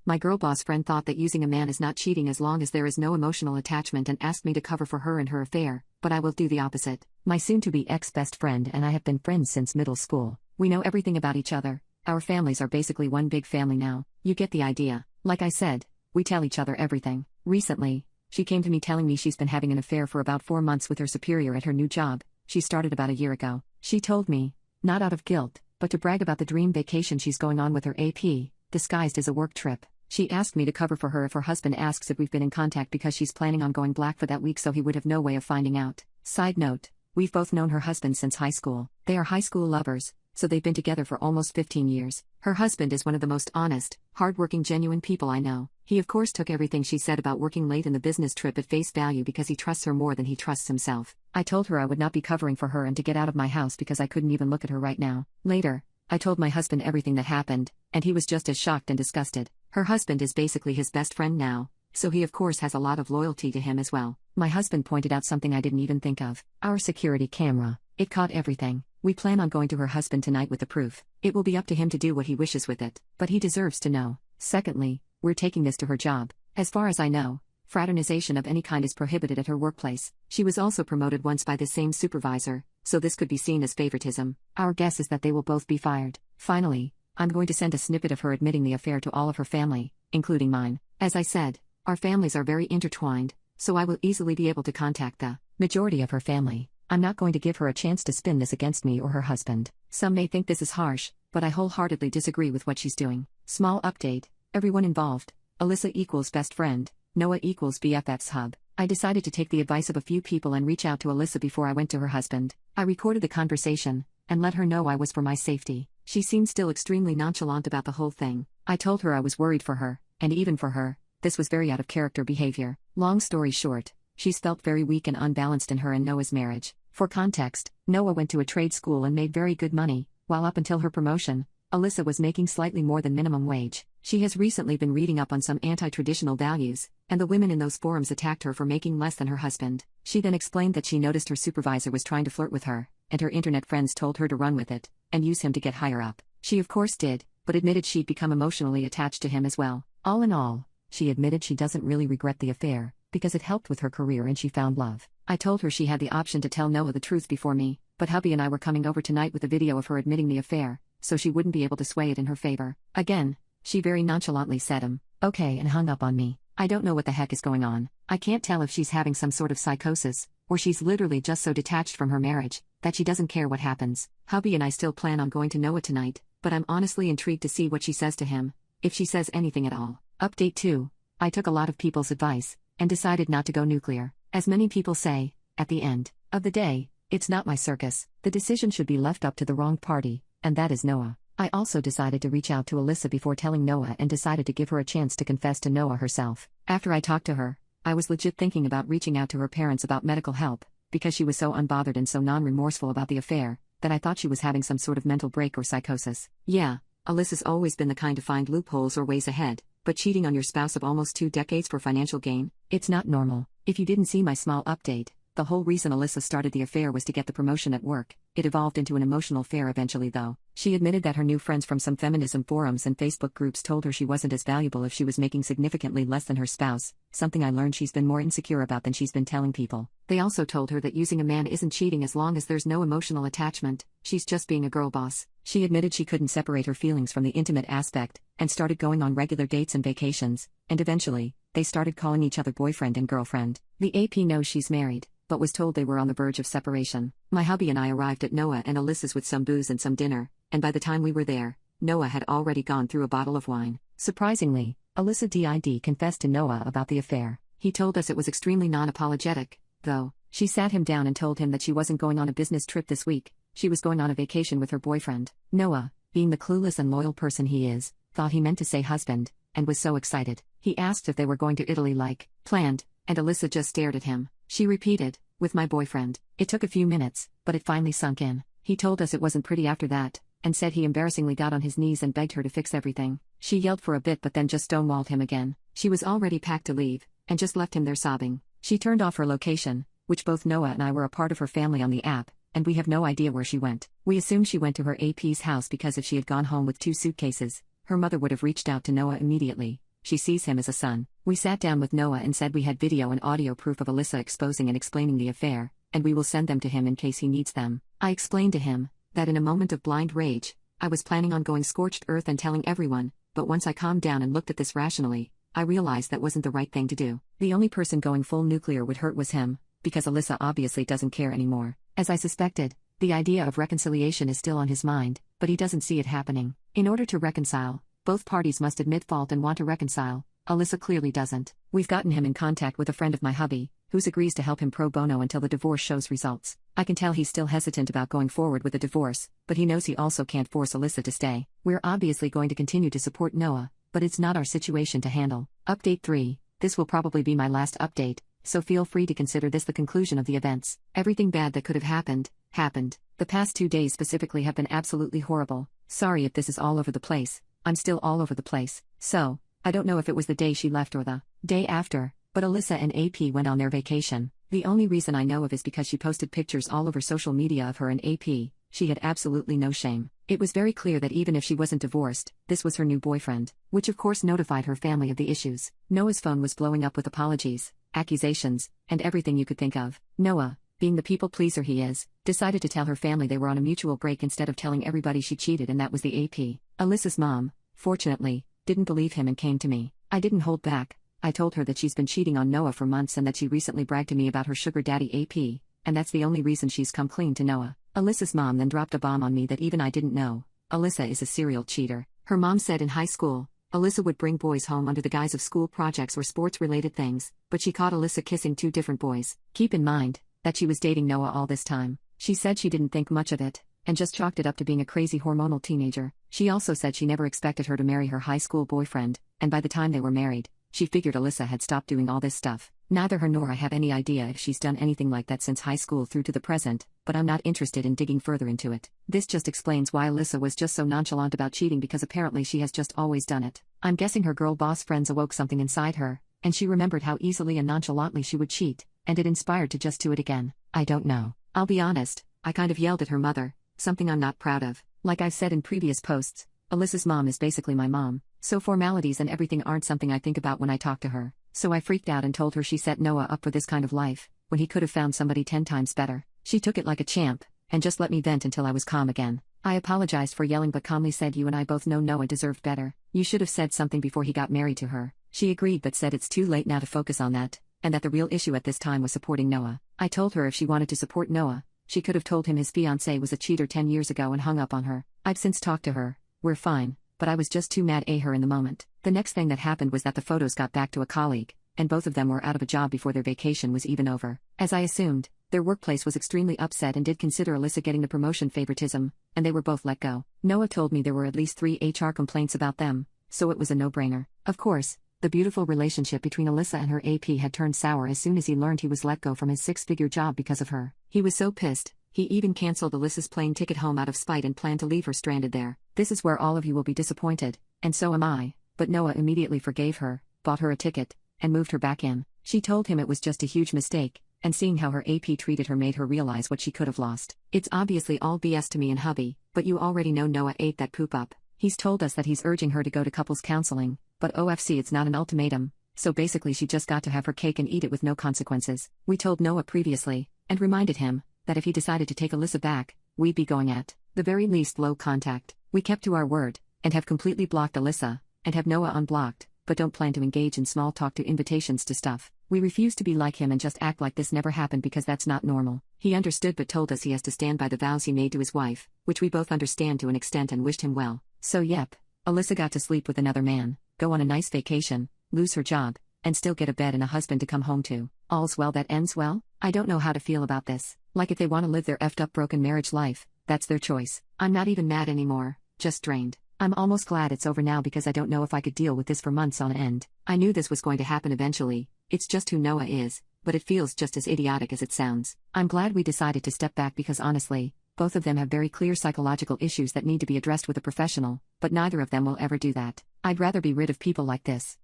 My girl boss friend thought that using a man is not cheating as long as there is no emotional attachment and asked me to cover for her and her affair, but I will do the opposite. My soon-to-be ex-best friend and I have been friends since middle school. We know everything about each other. Our families are basically one big family now. You get the idea. Like I said, we tell each other everything. Recently, she came to me telling me she's been having an affair for about 4 months with her superior at her new job. She started about a year ago. She told me, not out of guilt, but to brag about the dream vacation she's going on with her AP, disguised as a work trip. She asked me to cover for her if her husband asks if we've been in contact because she's planning on going black for that week so he would have no way of finding out. Side note, we've both known her husband since high school. They are high school lovers, so they've been together for almost 15 years. Her husband is one of the most honest, hardworking, genuine people I know. He of course took everything she said about working late in the business trip at face value because he trusts her more than he trusts himself. I told her I would not be covering for her and to get out of my house because I couldn't even look at her right now. Later, I told my husband everything that happened, and he was just as shocked and disgusted. Her husband is basically his best friend now, so he of course has a lot of loyalty to him as well. My husband pointed out something I didn't even think of. Our security camera. It caught everything. We plan on going to her husband tonight with the proof. It will be up to him to do what he wishes with it, but he deserves to know. Secondly, we're taking this to her job. As far as I know, fraternization of any kind is prohibited at her workplace. She was also promoted once by the same supervisor, so this could be seen as favoritism. Our guess is that they will both be fired. Finally, I'm going to send a snippet of her admitting the affair to all of her family, including mine. As I said, our families are very intertwined, so I will easily be able to contact the majority of her family. I'm not going to give her a chance to spin this against me or her husband. Some may think this is harsh, but I wholeheartedly disagree with what she's doing. Small update, everyone involved. Alyssa equals best friend, Noah equals BFF's hub. I decided to take the advice of a few people and reach out to Alyssa before I went to her husband. I recorded the conversation, and let her know I was for my safety. She seemed still extremely nonchalant about the whole thing. I told her I was worried for her, and even for her, this was very out of character behavior. Long story short, she's felt very weak and unbalanced in her and Noah's marriage. For context, Noah went to a trade school and made very good money, while up until her promotion, Alyssa was making slightly more than minimum wage. She has recently been reading up on some anti-traditional values, and the women in those forums attacked her for making less than her husband. She then explained that she noticed her supervisor was trying to flirt with her, and her internet friends told her to run with it, and use him to get higher up. She of course did, but admitted she'd become emotionally attached to him as well. All in all, she admitted she doesn't really regret the affair, because it helped with her career and she found love. I told her she had the option to tell Noah the truth before me, but hubby and I were coming over tonight with a video of her admitting the affair, so she wouldn't be able to sway it in her favor. Again, she very nonchalantly said okay and hung up on me. I don't know what the heck is going on. I can't tell if she's having some sort of psychosis, or she's literally just so detached from her marriage, that she doesn't care what happens. Hubby and I still plan on going to Noah tonight, but I'm honestly intrigued to see what she says to him, if she says anything at all. Update 2. I took a lot of people's advice, and decided not to go nuclear. As many people say, at the end of the day, it's not my circus. The decision should be left up to the wrong party, and that is Noah. I also decided to reach out to Alyssa before telling Noah and decided to give her a chance to confess to Noah herself. After I talked to her, I was legit thinking about reaching out to her parents about medical help, because she was so unbothered and so non-remorseful about the affair, that I thought she was having some sort of mental break or psychosis. Yeah, Alyssa's always been the kind to find loopholes or ways ahead, but cheating on your spouse of almost 2 decades for financial gain? It's not normal. If you didn't see my small update, the whole reason Alyssa started the affair was to get the promotion at work. It evolved into an emotional affair eventually though. She admitted that her new friends from some feminism forums and Facebook groups told her she wasn't as valuable if she was making significantly less than her spouse, something I learned she's been more insecure about than she's been telling people. They also told her that using a man isn't cheating as long as there's no emotional attachment, she's just being a girl boss. She admitted she couldn't separate her feelings from the intimate aspect, and started going on regular dates and vacations, and eventually, they started calling each other boyfriend and girlfriend. The AP knows she's married, but was told they were on the verge of separation. My hubby and I arrived at Noah and Alyssa's with some booze and some dinner, and by the time we were there, Noah had already gone through a bottle of wine. Surprisingly, Alyssa did confess to Noah about the affair. He told us it was extremely non-apologetic, though. She sat him down and told him that she wasn't going on a business trip this week, she was going on a vacation with her boyfriend. Noah, being the clueless and loyal person he is, thought he meant to say husband, and was so excited. He asked if they were going to Italy like planned, and Alyssa just stared at him. She repeated, with my boyfriend. It took a few minutes, but it finally sunk in. He told us it wasn't pretty after that, and said he embarrassingly got on his knees and begged her to fix everything. She yelled for a bit but then just stonewalled him again. She was already packed to leave, and just left him there sobbing. She turned off her location, which both Noah and I were a part of her family on the app, and we have no idea where she went. We assumed she went to her AP's house because if she had gone home with 2 suitcases, her mother would have reached out to Noah immediately, she sees him as a son. We sat down with Noah and said we had video and audio proof of Alyssa exposing and explaining the affair, and we will send them to him in case he needs them. I explained to him that in a moment of blind rage, I was planning on going scorched earth and telling everyone, but once I calmed down and looked at this rationally, I realized that wasn't the right thing to do. The only person going full nuclear would hurt was him, because Alyssa obviously doesn't care anymore. As I suspected, the idea of reconciliation is still on his mind, but he doesn't see it happening. In order to reconcile, both parties must admit fault and want to reconcile. Alyssa clearly doesn't. We've gotten him in contact with a friend of my hubby, who agrees to help him pro bono until the divorce shows results. I can tell he's still hesitant about going forward with a divorce, but he knows he also can't force Alyssa to stay. We're obviously going to continue to support Noah, but it's not our situation to handle. Update 3. This will probably be my last update, so feel free to consider this the conclusion of the events. Everything bad that could have happened, happened. The past 2 days specifically have been absolutely horrible. Sorry if this is all over the place, I'm still all over the place. So, I don't know if it was the day she left or the day after, but Alyssa and AP went on their vacation. The only reason I know of is because she posted pictures all over social media of her and AP. She had absolutely no shame. It was very clear that even if she wasn't divorced, this was her new boyfriend, which of course notified her family of the issues. Noah's phone was blowing up with apologies, accusations, and everything you could think of. Noah, being the people pleaser he is, decided to tell her family they were on a mutual break instead of telling everybody she cheated, and that was the AP. Alyssa's mom, fortunately, didn't believe him and came to me. I didn't hold back. I told her that she's been cheating on Noah for months and that she recently bragged to me about her sugar daddy AP, and that's the only reason she's come clean to Noah. Alyssa's mom then dropped a bomb on me that even I didn't know. Alyssa is a serial cheater. Her mom said in high school, Alyssa would bring boys home under the guise of school projects or sports-related things, but she caught Alyssa kissing 2 different boys. Keep in mind that she was dating Noah all this time. She said she didn't think much of it, and just chalked it up to being a crazy hormonal teenager. She also said she never expected her to marry her high school boyfriend, and by the time they were married, she figured Alyssa had stopped doing all this stuff. Neither her nor I have any idea if she's done anything like that since high school through to the present, but I'm not interested in digging further into it. This just explains why Alyssa was just so nonchalant about cheating, because apparently she has just always done it. I'm guessing her girl boss friends awoke something inside her, and she remembered how easily and nonchalantly she would cheat, and it inspired to just do it again. I don't know. I'll be honest, I kind of yelled at her mother, something I'm not proud of. Like I've said in previous posts, Alyssa's mom is basically my mom, so formalities and everything aren't something I think about when I talk to her. So I freaked out and told her she set Noah up for this kind of life, when he could have found somebody 10 times better. She took it like a champ, and just let me vent until I was calm again. I apologized for yelling but calmly said, you and I both know Noah deserved better. You should have said something before he got married to her. She agreed but said it's too late now to focus on that, and that the real issue at this time was supporting Noah. I told her if she wanted to support Noah, she could have told him his fiancée was a cheater 10 years ago and hung up on her. I've since talked to her. We're fine, but I was just too mad at her in the moment. The next thing that happened was that the photos got back to a colleague, and both of them were out of a job before their vacation was even over. As I assumed, their workplace was extremely upset and did consider Alyssa getting the promotion favoritism, and they were both let go. Noah told me there were at least 3 HR complaints about them, so it was a no-brainer. Of course, the beautiful relationship between Alyssa and her AP had turned sour as soon as he learned he was let go from his 6-figure job because of her. He was so pissed, he even canceled Alyssa's plane ticket home out of spite and planned to leave her stranded there. This is where all of you will be disappointed, and so am I, but Noah immediately forgave her, bought her a ticket, and moved her back in. She told him it was just a huge mistake, and seeing how her AP treated her made her realize what she could have lost. It's obviously all BS to me and hubby, but you already know Noah ate that poop up. He's told us that he's urging her to go to couples counseling, but OFC it's not an ultimatum, so basically she just got to have her cake and eat it with no consequences. We told Noah previously, and reminded him, that if he decided to take Alyssa back, we'd be going at the very least low contact. We kept to our word, and have completely blocked Alyssa, and have Noah unblocked, but don't plan to engage in small talk to invitations to stuff. We refuse to be like him and just act like this never happened because that's not normal. He understood but told us he has to stand by the vows he made to his wife, which we both understand to an extent and wished him well. So yep, Alyssa got to sleep with another man, go on a nice vacation, lose her job, and still get a bed and a husband to come home to. All's well that ends well? I don't know how to feel about this. Like if they want to live their effed up broken marriage life, that's their choice. I'm not even mad anymore, just drained. I'm almost glad it's over now because I don't know if I could deal with this for months on end. I knew this was going to happen eventually, it's just who Noah is, but it feels just as idiotic as it sounds. I'm glad we decided to step back because honestly, both of them have very clear psychological issues that need to be addressed with a professional, but neither of them will ever do that. I'd rather be rid of people like this.